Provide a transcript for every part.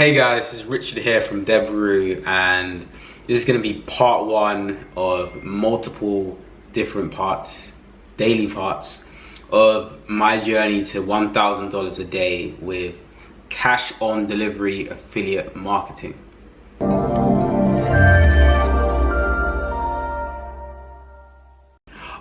Hey guys, this is Richard here from Deborah, and this is going to be part one of multiple different parts, daily parts, of my journey to $1,000 a day with cash on delivery affiliate marketing.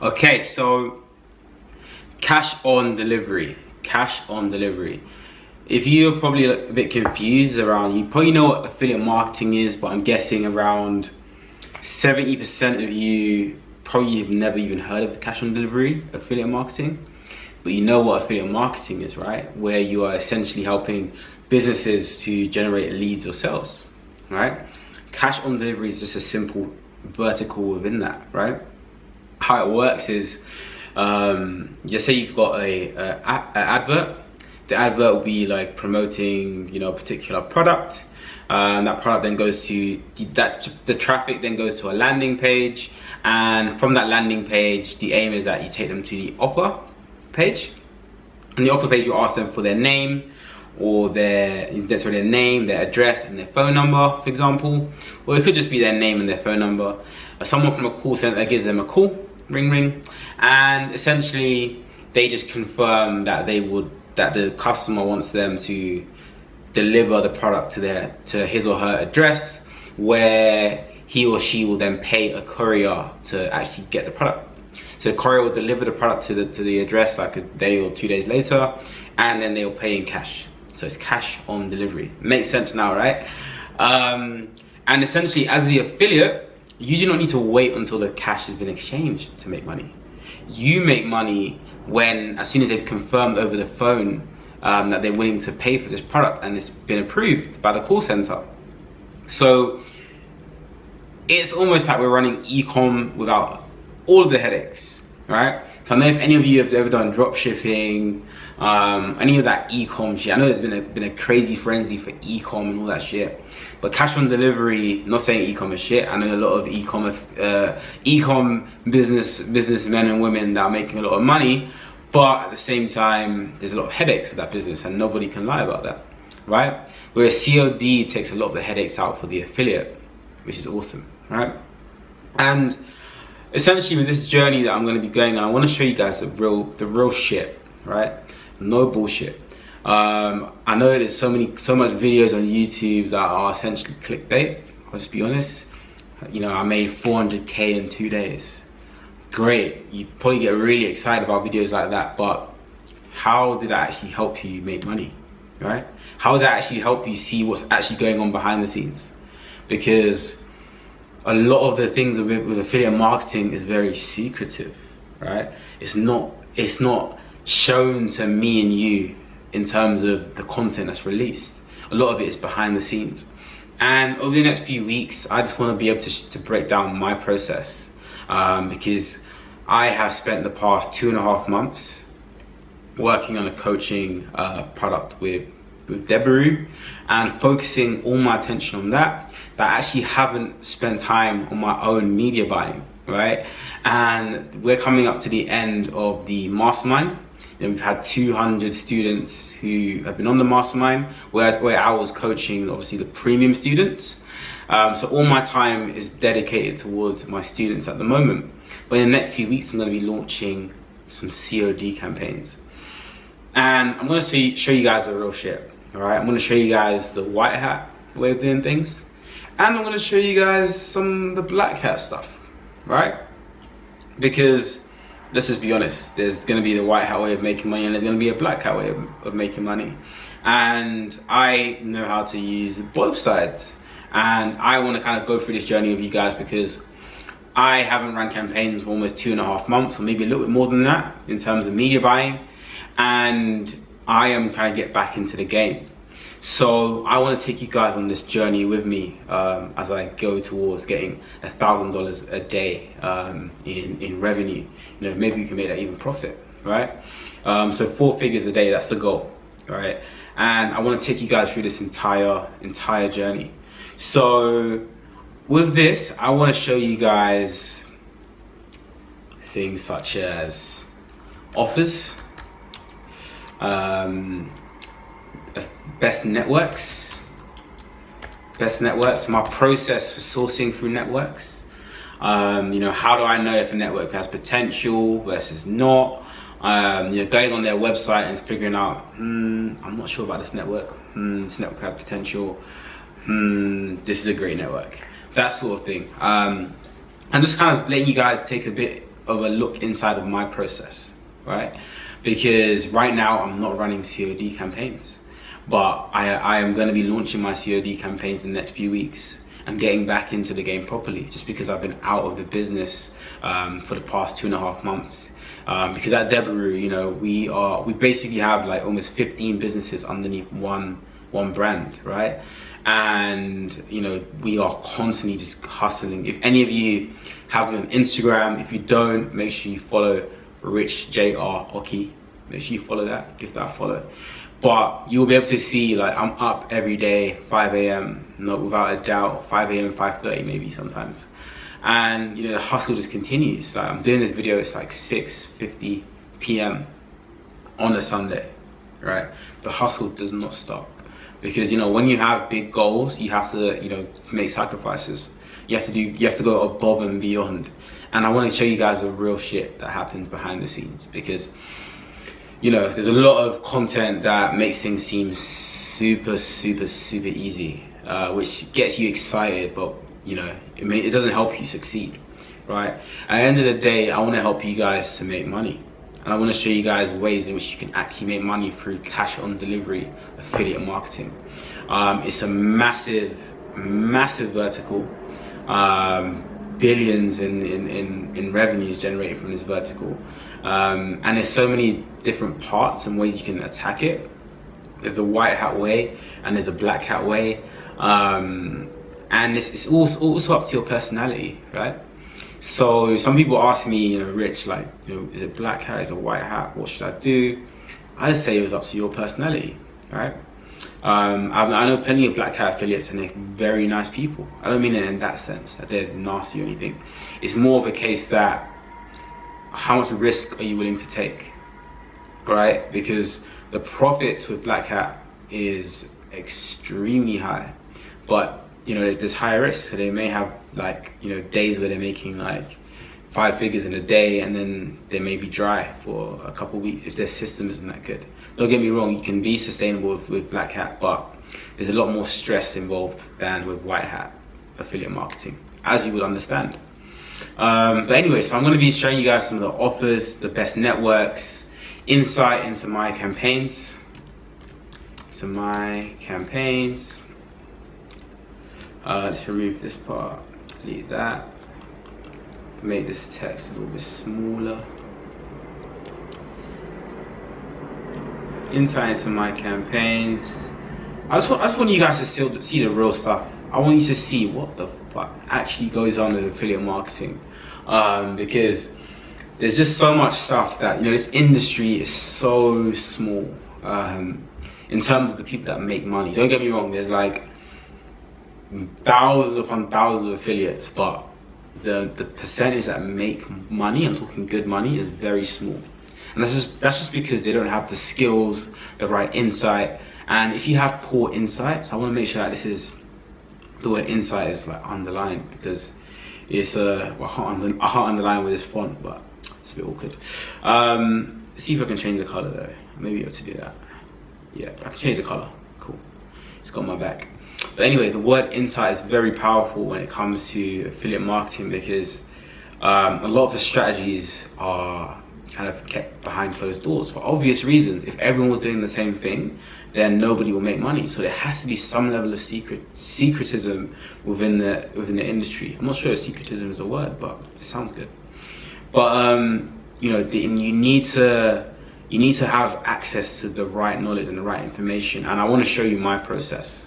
Okay, so cash on delivery. If you're probably a bit confused around, you probably know what affiliate marketing is, but I'm guessing around 70% of you probably have never even heard of cash on delivery affiliate marketing. But you know what affiliate marketing is, right? Where you are essentially helping businesses to generate leads or sales, right? Cash on delivery is just a simple vertical within that, right? How it works is, just say you've got an advert. The advert will be like promoting, a particular product. That product then goes to the traffic then goes to a landing page, and from that landing page, the aim is that you take them to the offer page. And the offer page, you ask them for their name, or their name, their address, and their phone number, for example. Or it could just be their name and their phone number. Someone from a call center gives them a call, ring, and essentially they just confirm that the customer wants them to deliver the product to his or her address, where he or she will then pay a courier to actually get the product. So the courier will deliver the product to the address like a day or 2 days later, and then they'll pay in cash. So it's cash on delivery. Makes sense now, right? And essentially, as the affiliate, you do not need to wait until the cash has been exchanged to make money. You make money as soon as they've confirmed over the phone that they're willing to pay for this product and it's been approved by the call center. So it's almost like we're running e-com without all of the headaches, right? So I know if any of you have ever done drop shipping, any of that e-com shit. I know there's been a crazy frenzy for e-com and all that shit, but cash on delivery, not saying e-com is shit. I know a lot of e-com businessmen and women that are making a lot of money, but at the same time, there's a lot of headaches with that business, and nobody can lie about that, right? Whereas COD takes a lot of the headaches out for the affiliate, which is awesome, right? And essentially, with this journey that I'm going to be going on, I want to show you guys the real shit, right? No bullshit. I know there's so much videos on YouTube that are essentially clickbait. I'll just be honest. I made 400K in 2 days. Great. You probably get really excited about videos like that, but how did that actually help you make money, right? How did that actually help you see what's actually going on behind the scenes? Because a lot of the things with affiliate marketing is very secretive, right? It's not shown to me and you in terms of the content that's released. A lot of it is behind the scenes. And over the next few weeks, I just want to be able to break down my process, because I have spent the past 2.5 months working on a coaching product with Deborah, and focusing all my attention on that I actually haven't spent time on my own media buying, right? And we're coming up to the end of the mastermind. And we've had 200 students who have been on the mastermind, where I was coaching, obviously, the premium students. So all my time is dedicated towards my students at the moment. But in the next few weeks, I'm going to be launching some COD campaigns. And I'm going to show you guys the real shit, all right? I'm going to show you guys the white hat way of doing things. And I'm going to show you guys some of the black hat stuff, right? Because let's just be honest, there's going to be the white hat way of making money, and there's going to be a black hat way of making money. And I know how to use both sides. And I want to kind of go through this journey with you guys, because I haven't run campaigns for almost 2.5 months, or maybe a little bit more than that in terms of media buying. And I am trying to get back into the game. So I want to take you guys on this journey with me as I go towards getting $1,000 a day in revenue. Maybe you can make that even profit, right? So 4 figures a day, that's the goal, right? And I want to take you guys through this entire journey. So with this, I want to show you guys things such as offers, best networks, best networks, my process for sourcing through networks. You know, how do I know if a network has potential versus not? You know, going on their website and figuring out, I'm not sure about this network. This network has potential. This is a great network. That sort of thing. And just kind of letting you guys take a bit of a look inside of my process, right? Because right now I'm not running COD campaigns, but I am going to be launching my COD campaigns in the next few weeks and getting back into the game properly, just because I've been out of the business for the past 2.5 months. Because at Deborah, you know, we basically have like almost 15 businesses underneath one brand, right? And you know, we are constantly just hustling. If any of you have me on Instagram, if you don't, make sure you follow Rich JR Oki. Make sure you follow that, give that a follow. But you'll be able to see, like, I'm up every day, 5 a.m. not without a doubt, 5 a.m, 5:30 maybe sometimes. And you know, the hustle just continues. Like, I'm doing this video, it's like 6:50 p.m. on a Sunday, right? The hustle does not stop, because you know, when you have big goals, you have to, you know, make sacrifices. You have to go above and beyond. And I want to show you guys the real shit that happens behind the scenes, because you know, there's a lot of content that makes things seem super easy, which gets you excited, but you know, it doesn't help you succeed, right? At the end of the day, I want to help you guys to make money, and I want to show you guys ways in which you can actually make money through cash on delivery affiliate marketing. It's a massive vertical, billions in revenues generated from this vertical, and there's so many different parts and ways you can attack it. There's a white hat way and there's a black hat way, and it's also up to your personality, right? So some people ask me, you know, Rich, like, you know, is it black hat, is it white hat, what should I do? I just say it was up to your personality, right? I know plenty of black hat affiliates and they're very nice people. I don't mean it in that sense, that they're nasty or anything. It's more of a case that, how much risk are you willing to take, right? Because the profits with black hat is extremely high, but you know, there's higher risk. So they may have, like, you know, days where they're making like 5 figures in a day, and then they may be dry for a couple of weeks if their system isn't that good. Don't get me wrong, you can be sustainable with black hat, but there's a lot more stress involved than with white hat affiliate marketing, as you would understand. But anyway, so I'm going to be showing you guys some of the offers, the best networks, insight into my campaigns. Let's remove this part, delete that, make this text a little bit smaller. Insight into my campaigns. I just want you guys to see the real stuff. I want you to see what the fuck actually goes on with affiliate marketing, because there's just so much stuff that, you know, this industry is so small in terms of the people that make money. Don't get me wrong, there's like thousands upon thousands of affiliates, but the percentage that make money, I'm talking good money, is very small. And that's just because they don't have the skills, the right insight. And if you have poor insights, I want to make sure that this is, the word insight is like underlined, because it's well, I can't underline with this font, but it's a bit awkward. See if I can change the color though. Maybe able to do that. Yeah, I can change the color. Cool. It's got my back. But anyway, the word insight is very powerful when it comes to affiliate marketing, because a lot of the strategies are kind of kept behind closed doors for obvious reasons. If everyone was doing the same thing, then nobody will make money. So there has to be some level of secretism within the industry. I'm not sure if secretism is a word, but it sounds good. But you know, you need to have access to the right knowledge and the right information. And I want to show you my process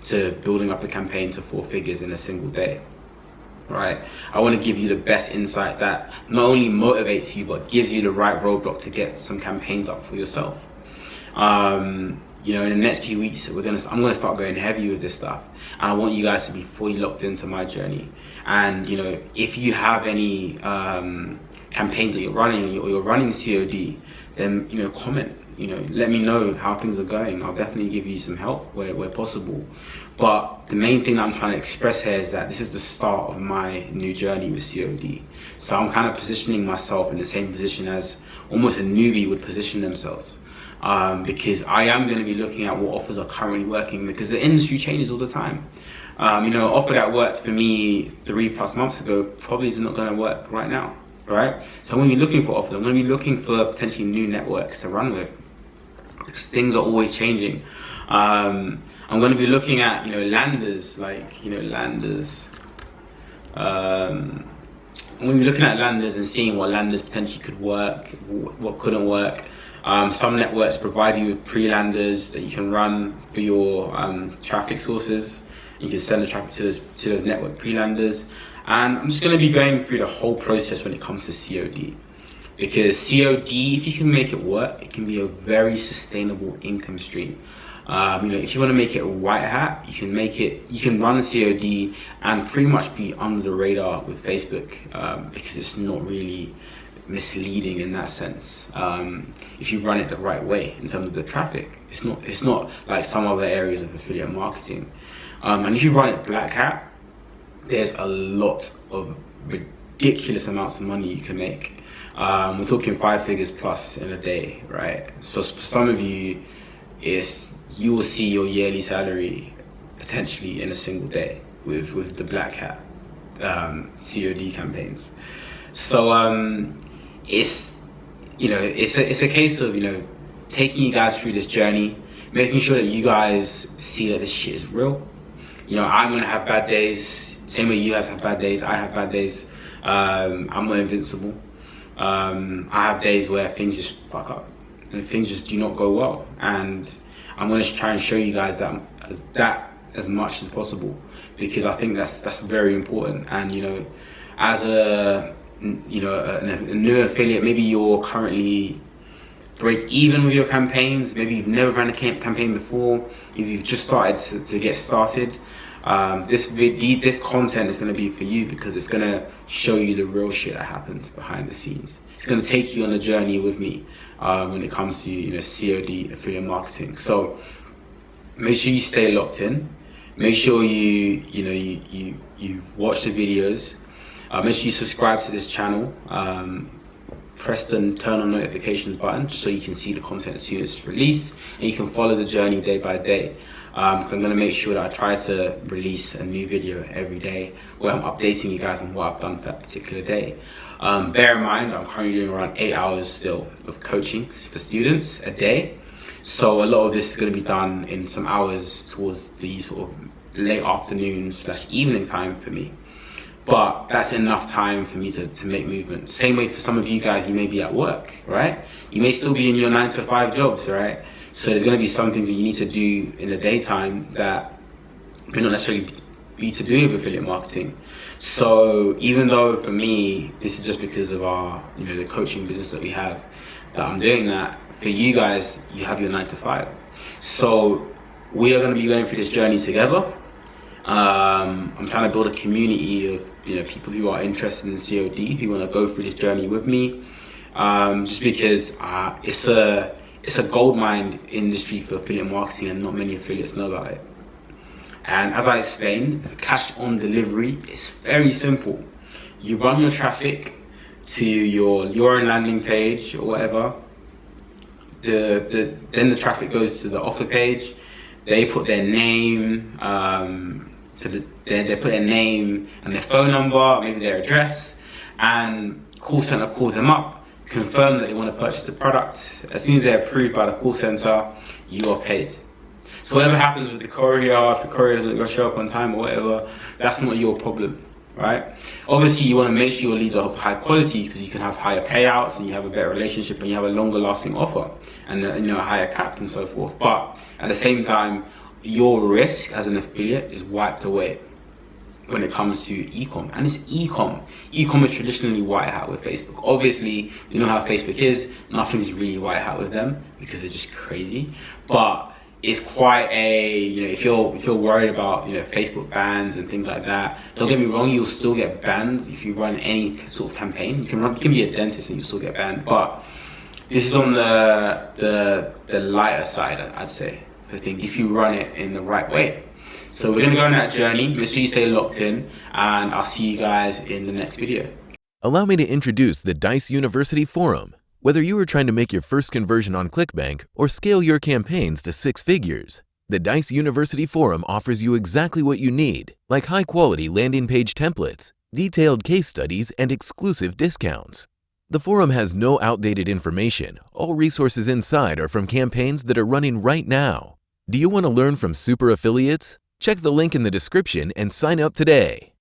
to building up a campaign to 4 figures in a single day. Right? I want to give you the best insight that not only motivates you, but gives you the right roadblock to get some campaigns up for yourself. You know, in the next few weeks, I'm gonna start going heavy with this stuff, and I want you guys to be fully locked into my journey. And you know, if you have any campaigns that you're running, or you're running COD, then you know, comment. let me know how things are going. I'll definitely give you some help where possible. But the main thing that I'm trying to express here is that this is the start of my new journey with COD. So I'm kind of positioning myself in the same position as almost a newbie would position themselves. Because I am going to be looking at what offers are currently working, because the industry changes all the time. Offer that worked for me 3+ months ago probably is not going to work right now, right? So I'm going to be looking for offers. I'm going to be looking for potentially new networks to run with, because things are always changing. I'm going to be looking at landers, landers. I'm going to be looking at landers and seeing what landers potentially could work, what couldn't work. Some networks provide you with pre-landers that you can run for your traffic sources. You can send the traffic to those network pre-landers. And I'm just going to be going through the whole process when it comes to COD. Because COD, if you can make it work, it can be a very sustainable income stream. If you want to make it a white hat, you can run COD and pretty much be under the radar with Facebook, because it's not really misleading in that sense. If you run it the right way in terms of the traffic, it's not like some other areas of affiliate marketing. And if you run it black hat, there's a lot of ridiculous amounts of money you can make. We're talking 5 figures plus in a day, right? So for some of you, you will see your yearly salary potentially in a single day with the black hat COD campaigns. So it's a case of taking you guys through this journey, making sure that you guys see that this shit is real. I'm gonna have bad days, same way you guys have bad days. I have bad days. I'm not invincible. I have days where things just fuck up and things just do not go well, and I'm going to try and show you guys that as much as possible, because I think that's very important. And as a new affiliate, maybe you're currently break even with your campaigns, maybe you've never run a campaign before, if you've just started to get started, this content is going to be for you, because it's going to show you the real shit that happens behind the scenes. It's going to take you on a journey with me when it comes to COD affiliate marketing. So make sure you stay locked in. Make sure you watch the videos. Make sure you subscribe to this channel. Press the turn on notifications button just so you can see the content as soon as it's released, and you can follow the journey day by day. Because I'm going to make sure that I try to release a new video every day where I'm updating you guys on what I've done for that particular day. Bear in mind, I'm currently doing around 8 hours still of coaching for students a day. So a lot of this is going to be done in some hours towards the sort of late afternoon / evening time for me. But that's enough time for me to make movement. Same way for some of you guys, you may be at work, right? You may still be in your 9-to-5 jobs, right? So there's going to be some things that you need to do in the daytime that may not necessarily be to do with affiliate marketing. So even though for me, this is just because of our, the coaching business that we have, that I'm doing that, for you guys, you have your 9-to-5. So we are going to be going through this journey together. I'm trying to build a community of people who are interested in COD, who want to go through this journey with me. Just because it's a gold mine industry for affiliate marketing, and not many affiliates know about it. And as I explained, the cash on delivery is very simple. You run your traffic to your own landing page or whatever. Then the traffic goes to the offer page. They put their name, they put their name and their phone number, maybe their address, and call center calls them up, confirm that they want to purchase the product. As soon as they're approved by the call center, you are paid. So whatever happens with the courier, if the courier doesn't go show up on time or whatever, that's not your problem, right? Obviously, you want to make sure your leads are of high quality, because you can have higher payouts and you have a better relationship and you have a longer lasting offer and a higher cap and so forth. But at the same time, your risk as an affiliate is wiped away when it comes to e-com. And it's e-com. E-com is traditionally white hat with Facebook. Obviously, you know how Facebook is. Nothing's really white hat with them because they're just crazy. But it's quite a, if you're worried about, Facebook bans and things like that, don't get me wrong, you'll still get banned if you run any sort of campaign. You can be a dentist and you still get banned. But This is on the lighter side, I'd say. I think if you run it in the right way. So we're gonna go on that journey. Make sure you stay locked in, and I'll see you guys in the next video. Allow me to introduce the Dice University Forum. Whether you are trying to make your first conversion on ClickBank or scale your campaigns to 6 figures, the Dice University Forum offers you exactly what you need, like high-quality landing page templates, detailed case studies, and exclusive discounts. The forum has no outdated information. All resources inside are from campaigns that are running right now. Do you want to learn from super affiliates? Check the link in the description and sign up today.